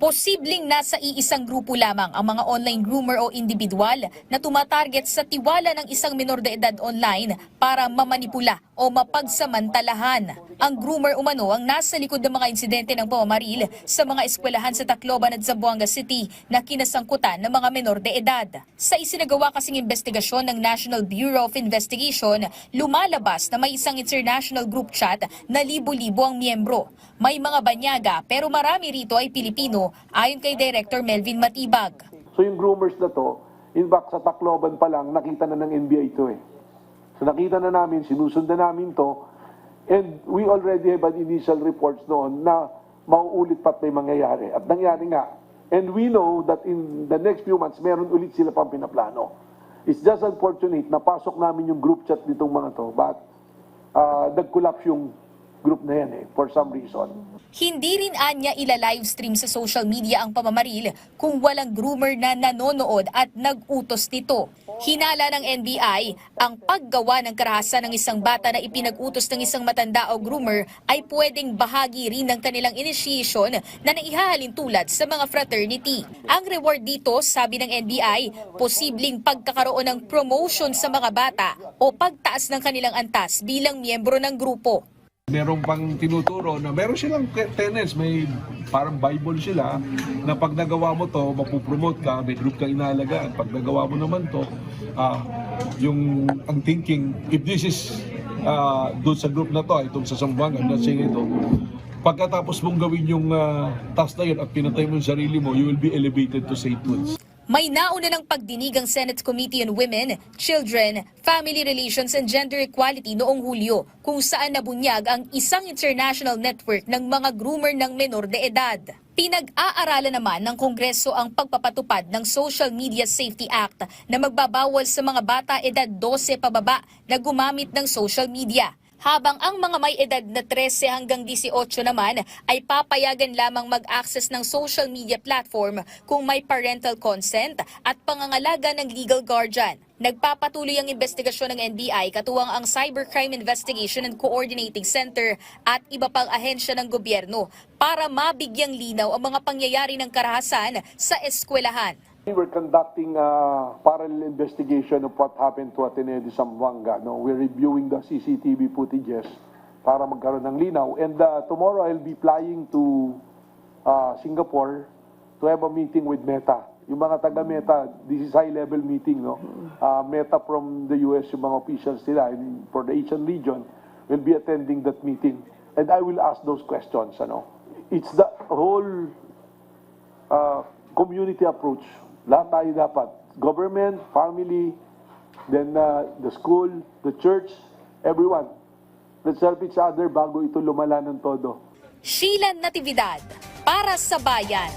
Posibleng nasa iisang grupo lamang ang mga online groomer o individual na tumatarget sa tiwala ng isang menor de edad online para mamanipula o mapagsamantalahan. Ang groomer umano ang nasa likod ng mga insidente ng pamamaril sa mga eskwelahan sa Tacloban at Zamboanga City na kinasangkutan ng mga menor de edad. Sa isinagawa kasing investigasyon ng National Bureau of Investigation, lumalabas na may isang international group chat na libo-libo ang miyembro. May mga banyaga pero marami rito ay Pilipino, ayon kay Director Melvin Matibag. So yung groomers na to, in fact sa Tacloban pa lang, nakita na ng NBI ito eh. So nakita na namin, sinusundan namin to, and we already have an initial reports noon na mauulit pa't may mangyayari. At nangyari nga. And we know that in the next few months, meron ulit sila pang pinaplano. It's just unfortunate na pasok namin yung group chat nitong mga to, but nag-collapse yung group na yan for some reason. Hindi rin anya ila-livestream sa social media ang pamamaril kung walang groomer na nanonood at nag-utos nito. Hinala ng NBI, ang paggawa ng karahasan ng isang bata na ipinag-utos ng isang matanda o groomer ay pwedeng bahagi rin ng kanilang initiation na naihahalin tulad sa mga fraternity. Ang reward dito, sabi ng NBI, posibleng pagkakaroon ng promotion sa mga bata o pagtaas ng kanilang antas bilang miyembro ng grupo. Meron pang tinuturo na meron silang tenets, may parang Bible sila na pag nagawa mo to, mapupromote ka, may group kang inaalagaan. Pag nagawa mo naman to, ang thinking, if this is doon sa group na to, itong sa Zamboanga, I'm not saying ito, pagkatapos mong gawin yung task na yun at pinatay mo yung sarili mo, you will be elevated to sainthood. May nauna ng pagdinig ang Senate Committee on Women, Children, Family Relations and Gender Equality noong Hulyo kung saan nabunyag ang isang international network ng mga groomer ng menor de edad. Pinag-aaralan naman ng Kongreso ang pagpapatupad ng Social Media Safety Act na magbabawal sa mga bata edad 12 pababa na gumamit ng social media. Habang ang mga may edad na 13 hanggang 18 naman ay papayagan lamang mag-access ng social media platform kung may parental consent at pangangalaga ng legal guardian. Nagpapatuloy ang investigasyon ng NBI katuwang ang Cybercrime Investigation and Coordinating Center at iba pang ahensya ng gobyerno para mabigyang linaw ang mga pangyayari ng karahasan sa eskwelahan. We were conducting a parallel investigation of what happened to Ateneo de Zamboanga. No? We're reviewing the CCTV footages para magkaroon ng linaw. And tomorrow I'll be flying to Singapore to have a meeting with Meta. Yung mga taga-Meta, this is high-level meeting. No? Meta from the US, yung mga officials nila for the Asian region will be attending that meeting. And I will ask those questions. Ano? It's the whole community approach. Lahat tayo dapat. Government, family, then the school, the church, everyone. Let's help each other bago ito lumala ng todo. Sheila Natividad, para sa Bayan.